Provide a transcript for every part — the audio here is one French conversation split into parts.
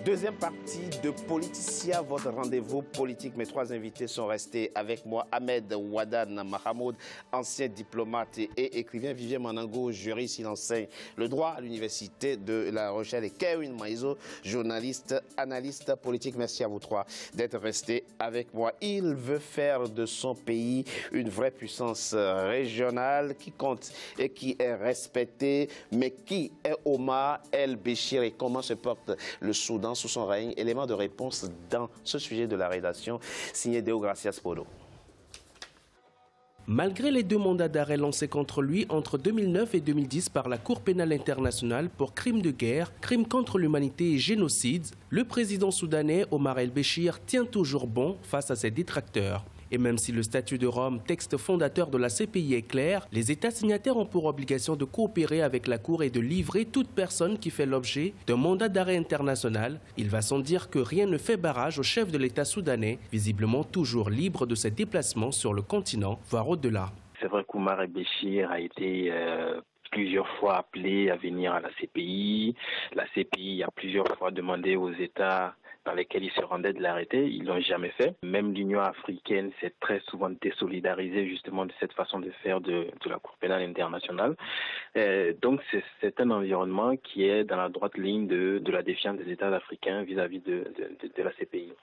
Deuxième partie de Politicien, votre rendez-vous politique. Mes trois invités sont restés avec moi. Ahmed Ouadan Mahamoud, ancien diplomate et écrivain. Vivien Manango, juriste, il enseigne le droit à l'Université de La Rochelle. Et Kevin Maïzo, journaliste, analyste politique. Merci à vous trois d'être restés avec moi. Il veut faire de son pays une vraie puissance régionale qui compte et qui est respectée. Mais qui est Omar El-Béchir et comment se porte le Soudan sous son règne? Élément de réponse dans ce sujet de la rédaction, signé Deo Gracias Podo. Malgré les 2 mandats d'arrêt lancés contre lui entre 2009 et 2010 par la Cour pénale internationale pour crimes de guerre, crimes contre l'humanité et génocide, le président soudanais Omar El-Béchir tient toujours bon face à ses détracteurs. Et même si le statut de Rome, texte fondateur de la CPI, est clair, les États signataires ont pour obligation de coopérer avec la Cour et de livrer toute personne qui fait l'objet d'un mandat d'arrêt international. Il va sans dire que rien ne fait barrage au chef de l'État soudanais, visiblement toujours libre de ses déplacements sur le continent, voire au-delà. C'est vrai qu'Omar El-Béchir a été plusieurs fois appelé à venir à la CPI. La CPI a plusieurs fois demandé aux États dans lesquels ils se rendaient de l'arrêter, ils ne l'ont jamais fait. Même l'Union africaine s'est très souvent désolidarisée justement de cette façon de faire de la Cour pénale internationale. Donc c'est un environnement qui est dans la droite ligne de la défiance des États africains vis-à-vis de la CPI.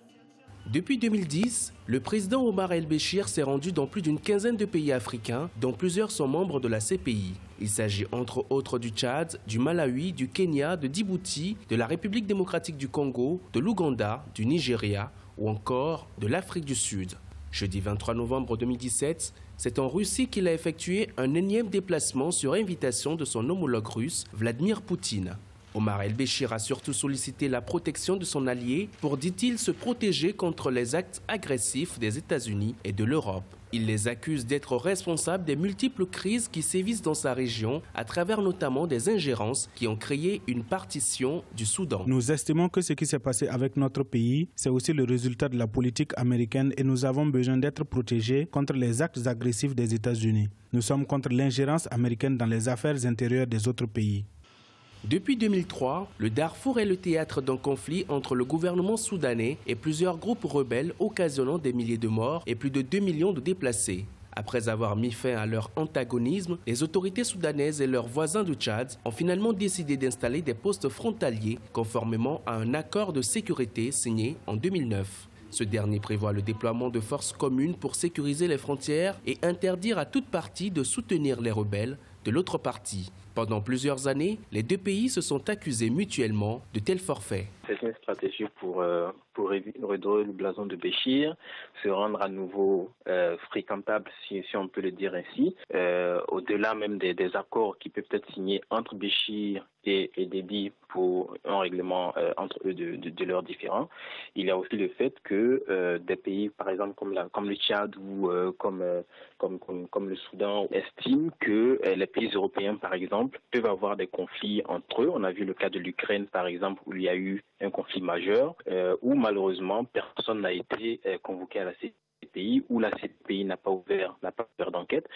Depuis 2010, le président Omar El-Béchir s'est rendu dans plus d'une quinzaine de pays africains, dont plusieurs sont membres de la CPI. Il s'agit entre autres du Tchad, du Malawi, du Kenya, de Djibouti, de la République démocratique du Congo, de l'Ouganda, du Nigeria ou encore de l'Afrique du Sud. Jeudi 23 novembre 2017, c'est en Russie qu'il a effectué un énième déplacement sur invitation de son homologue russe, Vladimir Poutine. Omar El-Béchir a surtout sollicité la protection de son allié pour, dit-il, se protéger contre les actes agressifs des États-Unis et de l'Europe. Il les accuse d'être responsables des multiples crises qui sévissent dans sa région, à travers notamment des ingérences qui ont créé une partition du Soudan. Nous estimons que ce qui s'est passé avec notre pays, c'est aussi le résultat de la politique américaine et nous avons besoin d'être protégés contre les actes agressifs des États-Unis. Nous sommes contre l'ingérence américaine dans les affaires intérieures des autres pays. Depuis 2003, le Darfour est le théâtre d'un conflit entre le gouvernement soudanais et plusieurs groupes rebelles occasionnant des milliers de morts et plus de 2 millions de déplacés. Après avoir mis fin à leur antagonisme, les autorités soudanaises et leurs voisins du Tchad ont finalement décidé d'installer des postes frontaliers conformément à un accord de sécurité signé en 2009. Ce dernier prévoit le déploiement de forces communes pour sécuriser les frontières et interdire à toute partie de soutenir les rebelles de l'autre partie. Pendant plusieurs années, les deux pays se sont accusés mutuellement de tels forfaits. C'est une stratégie pour redorer le blason de Béchir, se rendre à nouveau fréquentable, si on peut le dire ainsi, au-delà même des accords qui peuvent être signés entre Béchir et Déby pour un règlement entre eux de leurs différends. Il y a aussi le fait que des pays, par exemple comme le Tchad ou comme le Soudan, estiment que les pays européens, par exemple, peuvent avoir des conflits entre eux. On a vu le cas de l'Ukraine, par exemple, où il y a eu un conflit majeur, où malheureusement personne n'a été convoqué à la CPI, où la CPI n'a pas ouvert d'enquête.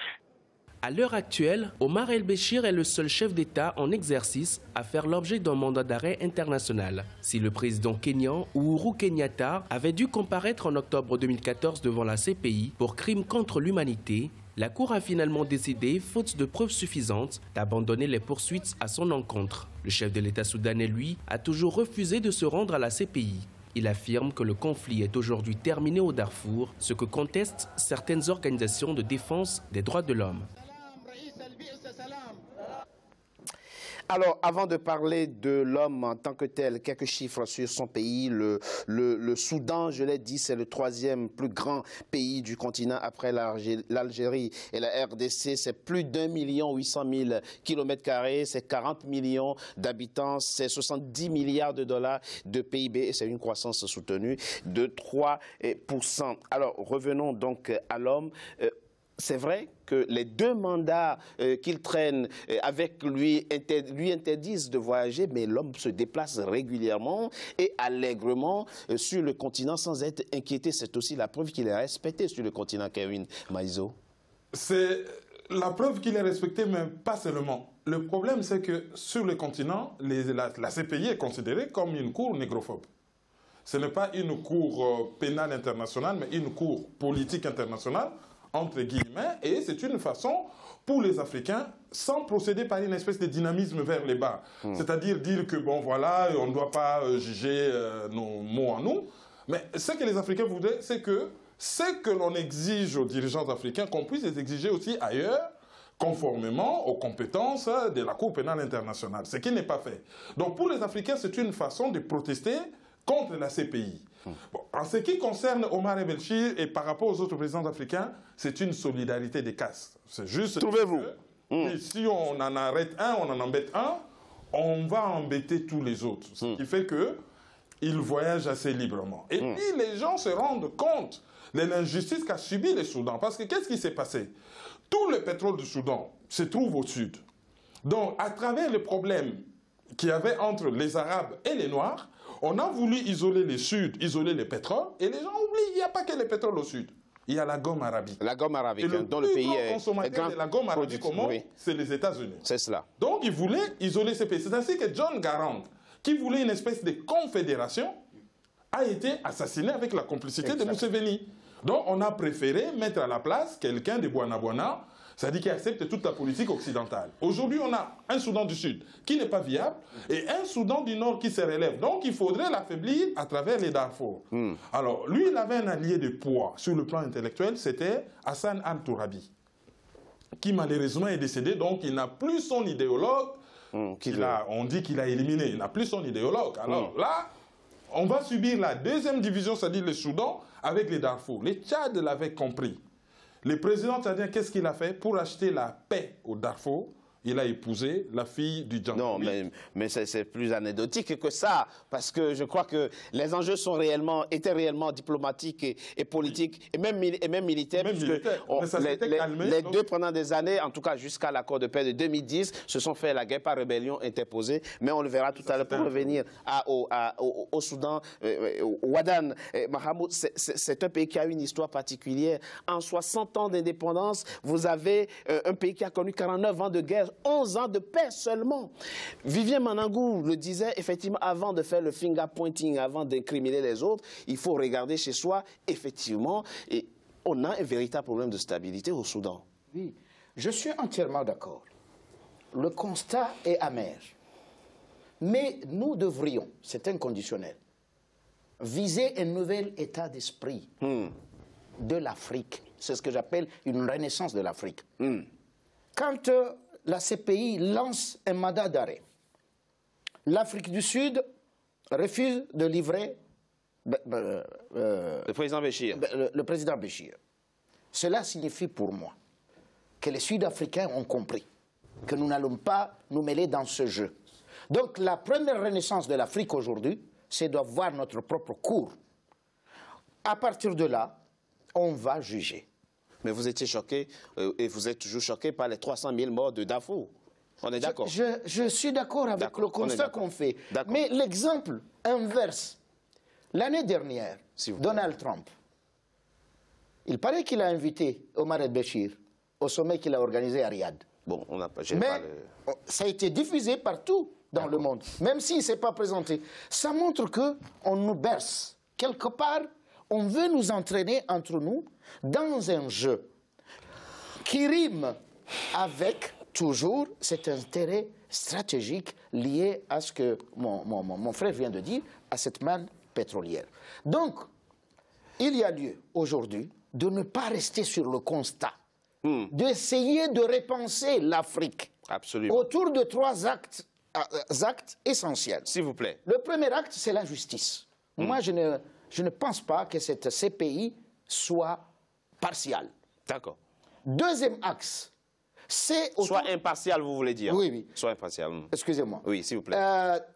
À l'heure actuelle, Omar El-Béchir est le seul chef d'État en exercice à faire l'objet d'un mandat d'arrêt international. Si le président kényan Uhuru Kenyatta avait dû comparaître en octobre 2014 devant la CPI pour crimes contre l'humanité, la Cour a finalement décidé, faute de preuves suffisantes, d'abandonner les poursuites à son encontre. Le chef de l'État soudanais, lui, a toujours refusé de se rendre à la CPI. Il affirme que le conflit est aujourd'hui terminé au Darfour, ce que contestent certaines organisations de défense des droits de l'homme. Alors, avant de parler de l'homme en tant que tel, quelques chiffres sur son pays. Le Soudan, je l'ai dit, c'est le 3e plus grand pays du continent après l'Algérie et la RDC. C'est plus d'1,8 million km², c'est 40 millions d'habitants, c'est 70 milliards de dollars de PIB et c'est une croissance soutenue de 3%. Alors, revenons donc à l'homme. C'est vrai que les 2 mandats qu'il traîne avec lui interdisent de voyager, mais l'homme se déplace régulièrement et allègrement sur le continent sans être inquiété. C'est aussi la preuve qu'il est respecté sur le continent, Kevin Maïzo. C'est la preuve qu'il est respecté, mais pas seulement. le problème, c'est que sur le continent, la CPI est considérée comme une cour négrophobe. Ce n'est pas une cour pénale internationale, mais une cour politique internationale, entre guillemets, et c'est une façon pour les Africains, sans procéder par une espèce de dynamisme vers les bas. C'est-à-dire dire que, bon, voilà, on ne doit pas juger nos mots en nous. Mais ce que les Africains voudraient, c'est que ce que l'on exige aux dirigeants africains, qu'on puisse les exiger aussi ailleurs, conformément aux compétences de la Cour pénale internationale, ce qui n'est pas fait. Donc pour les Africains, c'est une façon de protester contre la CPI. Bon, en ce qui concerne Omar el-Béchir et par rapport aux autres présidents africains, c'est une solidarité des castes. C'est juste... Trouvez-vous si on en arrête un, on en embête un, on va embêter tous les autres. Ce qui fait qu'ils voyagent assez librement. Et puis les gens se rendent compte de l'injustice qu'a subi le Soudan. Parce que qu'est-ce qui s'est passé? Tout le pétrole du Soudan se trouve au sud. Donc, à travers les problèmes qu'il y avait entre les Arabes et les Noirs, on a voulu isoler le sud, isoler le pétrole, et les gens oublient, il n'y a pas que le pétrole au sud. Il y a la gomme arabique. La gomme arabique, dont le pays est consommateur de la gomme arabique au monde, c'est les États-Unis. C'est cela. Donc, ils voulaient isoler ces pays. C'est ainsi que John Garang, qui voulait une espèce de confédération, a été assassiné avec la complicité de Museveni. Donc, on a préféré mettre à la place quelqu'un de Bwana, c'est-à-dire qui accepte toute la politique occidentale. Aujourd'hui, on a un Soudan du Sud qui n'est pas viable et un Soudan du Nord qui se relève. Donc, il faudrait l'affaiblir à travers les Darfour. Alors, lui, il avait un allié de poids sur le plan intellectuel, c'était Hassan al-Tourabi, qui malheureusement est décédé, donc il n'a plus son idéologue. On dit qu'il a éliminé, il n'a plus son idéologue. Alors là, on va subir la deuxième division, c'est-à-dire le Soudan, avec les Darfour. Les Tchad l'avaient compris. Le président tchadien, qu'est-ce qu'il a fait? Pour acheter la paix au Darfour, il a épousé la fille du Django. Non, mais c'est plus anecdotique que ça, parce que je crois que les enjeux étaient réellement diplomatiques et politiques, et même militaires, les deux pendant des années, en tout cas jusqu'à l'accord de paix de 2010, se sont fait la guerre par rébellion interposée, mais on le verra tout à l'heure. Pour revenir au Soudan, au Ouadan, Mahamoud, c'est un pays qui a une histoire particulière. En 60 ans d'indépendance, vous avez un pays qui a connu 49 ans de guerre, 11 ans de paix seulement. Vivien Manangou le disait, effectivement, avant de faire le finger pointing, avant d'incriminer les autres, il faut regarder chez soi, effectivement, et on a un véritable problème de stabilité au Soudan. Oui, je suis entièrement d'accord. Le constat est amer. Mais nous devrions, c'est inconditionnel, viser un nouvel état d'esprit de l'Afrique. C'est ce que j'appelle une renaissance de l'Afrique. Quand la CPI lance un mandat d'arrêt, l'Afrique du Sud refuse de livrer le président Béchir. Le président Béchir. Cela signifie pour moi que les Sud-Africains ont compris que nous n'allons pas nous mêler dans ce jeu. Donc la première renaissance de l'Afrique aujourd'hui, c'est de voir notre propre cours. À partir de là, on va juger. Mais vous étiez choqué, et vous êtes toujours choqué par les 300 000 morts de Darfour. On est d'accord? Je suis d'accord avec le constat qu'on fait. Mais l'exemple inverse, l'année dernière, Donald Trump, il paraît qu'il a invité Omar el-Béchir au sommet qu'il a organisé à Riyad. Bon, on n'a pas... Mais ça a été diffusé partout dans le monde, même s'il ne s'est pas présenté. Ça montre qu'on nous berce. Quelque part, on veut nous entraîner entre nous dans un jeu qui rime avec toujours cet intérêt stratégique lié à ce que mon frère vient de dire, à cette manne pétrolière. Donc, il y a lieu aujourd'hui de ne pas rester sur le constat, d'essayer de repenser l'Afrique autour de 3 actes essentiels. S'il vous plaît. Le premier acte, c'est la justice. Moi, je ne pense pas que cette CPI soit partiale. D'accord. Deuxième axe, c'est... Soit impartial, vous voulez dire? Oui, oui. Soit impartial. Excusez-moi. Oui, s'il vous plaît.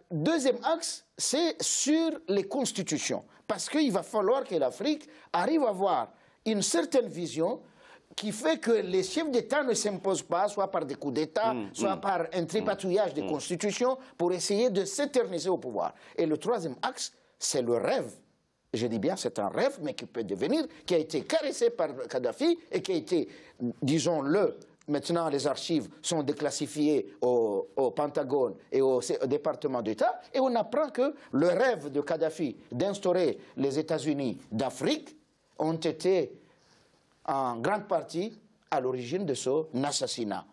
Deuxième axe, c'est sur les constitutions. Parce qu'il va falloir que l'Afrique arrive à avoir une certaine vision qui fait que les chefs d'État ne s'imposent pas, soit par des coups d'État, soit par un tripatouillage des constitutions, pour essayer de s'éterniser au pouvoir. Et le troisième axe, c'est le rêve. Je dis bien, c'est un rêve, mais qui peut devenir, qui a été caressé par Kadhafi et qui a été, disons-le, maintenant les archives sont déclassifiées au Pentagone et au département d'État, et on apprend que le rêve de Kadhafi d'instaurer les États-Unis d'Afrique ont été en grande partie à l'origine de son assassinat.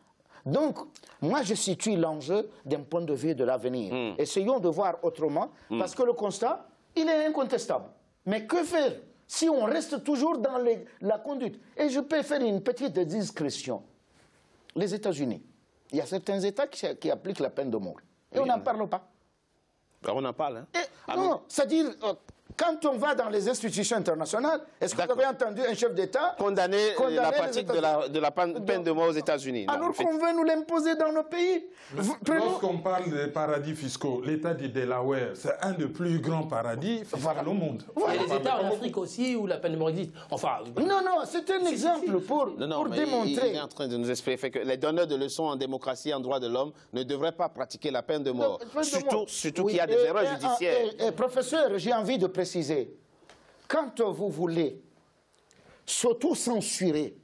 Donc, moi, je situe l'enjeu d'un point de vue de l'avenir. Essayons de voir autrement, parce que le constat, il est incontestable. Mais que faire si on reste toujours dans la conduite? Et je peux faire une petite discrétion. Les États-Unis, il y a certains États qui appliquent la peine de mort. Et on n'en parle pas. On en parle, hein? Non, c'est-à-dire, quand on va dans les institutions internationales, est-ce que vous avez entendu un chef d'État condamner la pratique de la peine de mort aux États-Unis? Alors qu'on veut nous l'imposer dans nos pays. Lorsqu'on parle des paradis fiscaux, l'État du Delaware, c'est un des plus grands paradis fiscaux au monde. Il y a des États en Afrique aussi où la peine de mort existe. Enfin, non, c'est un exemple pour démontrer. Il est en train de nous expliquer que les donneurs de leçons en démocratie et en droits de l'homme ne devraient pas pratiquer la peine de mort. Surtout qu'il y a des erreurs judiciaires. Professeur, j'ai envie de préciser. Quand vous voulez s'auto-censurer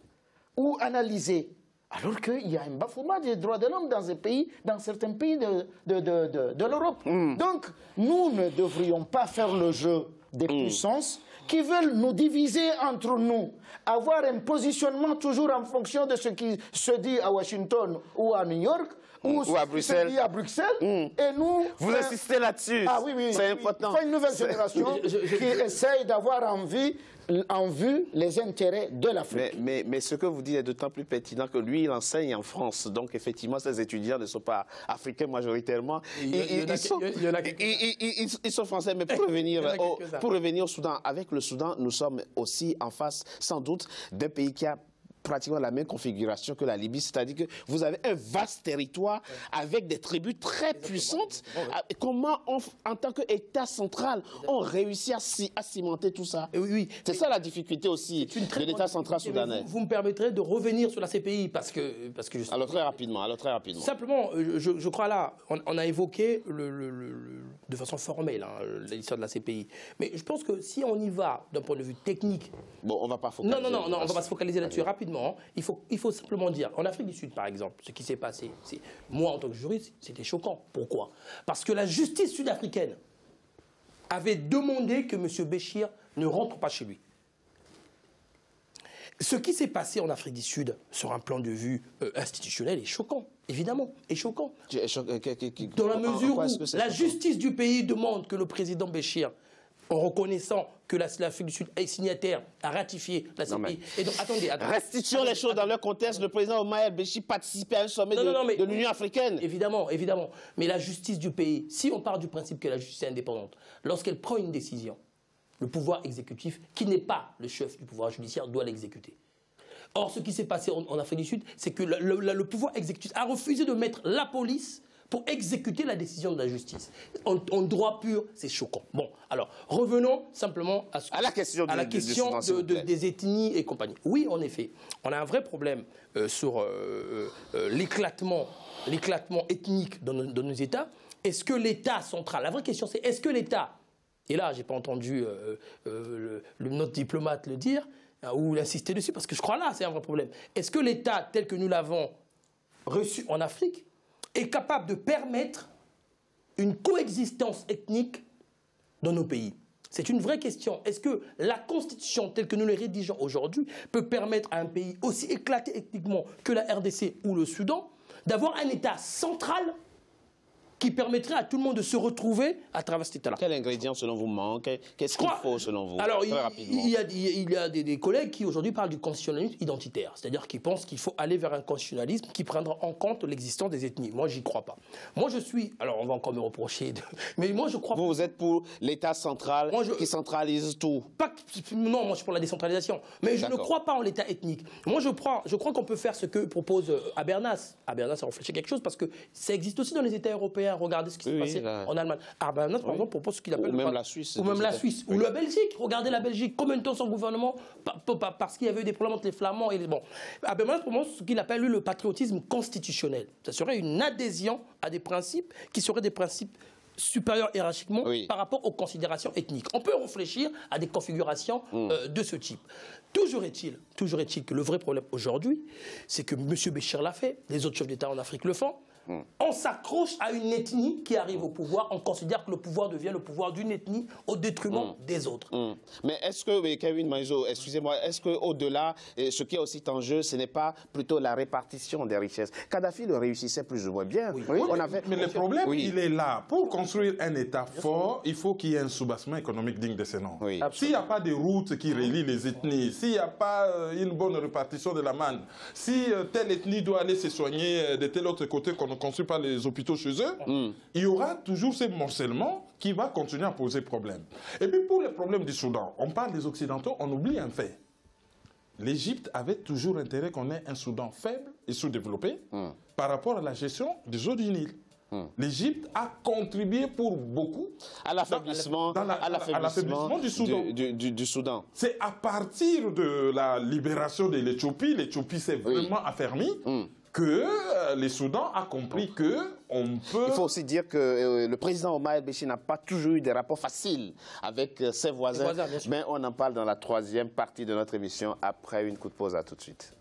ou analyser, alors qu'il y a un bafouement des droits de l'homme dans certains pays de l'Europe. Donc, nous ne devrions pas faire le jeu des puissances qui veulent nous diviser entre nous, avoir un positionnement toujours en fonction de ce qui se dit à Washington ou à New York, ou à Bruxelles. Se dit à Bruxelles, et nous... Vous insistez là-dessus. Ah oui, c'est important. Il faut une nouvelle génération qui essaye d'avoir en vue les intérêts de l'Afrique. Mais ce que vous dites est d'autant plus pertinent que lui, il enseigne en France. Donc, effectivement, ces étudiants ne sont pas africains majoritairement. Ils sont français, mais pour revenir au Soudan, avec le Soudan, nous sommes aussi en face, sans doute, d'un pays qui a pratiquement la même configuration que la Libye, c'est-à-dire que vous avez un vaste territoire avec des tribus très puissantes. Comment, en tant qu'État central, on réussit à cimenter tout ça? Oui. C'est ça la difficulté aussi de l'État central soudanais. Vous me permettrez de revenir sur la CPI parce que alors très rapidement. Simplement, je crois là, on a évoqué de façon formelle l'histoire de la CPI. Mais je pense que si on y va d'un point de vue technique... Bon, on ne va pas focaliser. Non, on va pas se focaliser là-dessus rapidement. Il faut simplement dire, en Afrique du Sud par exemple, ce qui s'est passé, moi en tant que juriste, c'était choquant. Pourquoi? Parce que la justice sud-africaine avait demandé que M. Béchir ne rentre pas chez lui. Ce qui s'est passé en Afrique du Sud, sur un plan de vue institutionnel, est choquant, évidemment, est choquant. Dans la mesure où la justice du pays demande que le président Béchir, en reconnaissant que l'Afrique du Sud est signataire, a ratifié la CPI. Et donc, attendez. Restituons les choses dans leur contexte. Le président Omar el-Béchir participait à un sommet de l'Union africaine. Évidemment. Mais la justice du pays, si on part du principe que la justice est indépendante, lorsqu'elle prend une décision, le pouvoir exécutif, qui n'est pas le chef du pouvoir judiciaire, doit l'exécuter. Or, ce qui s'est passé en Afrique du Sud, c'est que le pouvoir exécutif a refusé de mettre la police pour exécuter la décision de la justice. En droit pur, c'est choquant. Bon, alors, revenons simplement à la question des ethnies et compagnie. Oui, en effet, on a un vrai problème sur l'éclatement ethnique dans nos États. Est-ce que l'État central, la vraie question c'est, est-ce que l'État, et là, je n'ai pas entendu notre diplomate le dire, ou l'insister dessus, parce que je crois là, c'est un vrai problème. Est-ce que l'État, tel que nous l'avons reçu en Afrique, est capable de permettre une coexistence ethnique dans nos pays? C'est une vraie question. Est-ce que la Constitution, telle que nous la rédigeons aujourd'hui, peut permettre à un pays aussi éclaté ethniquement que la RDC ou le Soudan d'avoir un État central qui permettrait à tout le monde de se retrouver à travers cet État-là? Quel ingrédient, selon vous, manque? Qu'est-ce qu'il faut, selon vous? Alors, il y a des collègues qui, aujourd'hui, parlent du constitutionnalisme identitaire. C'est-à-dire qu'ils pensent qu'il faut aller vers un constitutionnalisme qui prendra en compte l'existence des ethnies. Moi, j'y crois pas. Moi, je suis... Alors, on va encore me reprocher... Mais moi, je crois... Vous êtes pour l'État central qui centralise tout? Non, moi, je suis pour la décentralisation. Mais je ne crois pas en l'État ethnique. Moi, je crois qu'on peut faire ce que propose Habermas. Habermas a réfléchi quelque chose parce que ça existe aussi dans les États européens. Regardez ce qui s'est passé en Allemagne. Habermas, par exemple, propose ce qu'il appelle... Ou même la Suisse. Ou même la Suisse. Ou la Belgique. Regardez la Belgique. Combien de temps son gouvernement, parce qu'il y avait eu des problèmes entre les Flamands et les... Bon. Habermas propose ce qu'il appelle, lui, le patriotisme constitutionnel. Ça serait une adhésion à des principes qui seraient des principes supérieur hiérarchiquement par rapport aux considérations ethniques. On peut réfléchir à des configurations de ce type. Toujours est-il que le vrai problème aujourd'hui, c'est que M. Béchir l'a fait, les autres chefs d'État en Afrique le font. On s'accroche à une ethnie qui arrive au pouvoir, on considère que le pouvoir devient le pouvoir d'une ethnie au détriment des autres. Mais est-ce que, Kevin Maizo, excusez-moi, est-ce qu'au-delà, ce qui est aussi en jeu, ce n'est pas plutôt la répartition des richesses? Kadhafi le réussissait plus ou moins bien. Mais le problème, il est là. Pour construire un État fort, il faut qu'il y ait un soubassement économique digne de ce nom. S'il n'y a pas de routes qui relient les ethnies, s'il n'y a pas une bonne répartition de la manne, si telle ethnie doit aller se soigner de tel autre côté qu'on ne construit pas les hôpitaux chez eux, il y aura toujours ce morcellement qui va continuer à poser problème. Et puis pour le problème du Soudan, on parle des Occidentaux, on oublie un fait. L'Égypte avait toujours intérêt qu'on ait un Soudan faible et sous-développé par rapport à la gestion des eaux du Nil. L'Égypte a contribué pour beaucoup à l'affaiblissement du Soudan. Du Soudan. C'est à partir de la libération de l'Éthiopie s'est vraiment affermi, que les Soudans a compris qu'on peut... Il faut aussi dire que le président Omar el-Béchir n'a pas toujours eu des rapports faciles avec ses voisins. Mais on en parle dans la troisième partie de notre émission après une coup de pause. À tout de suite.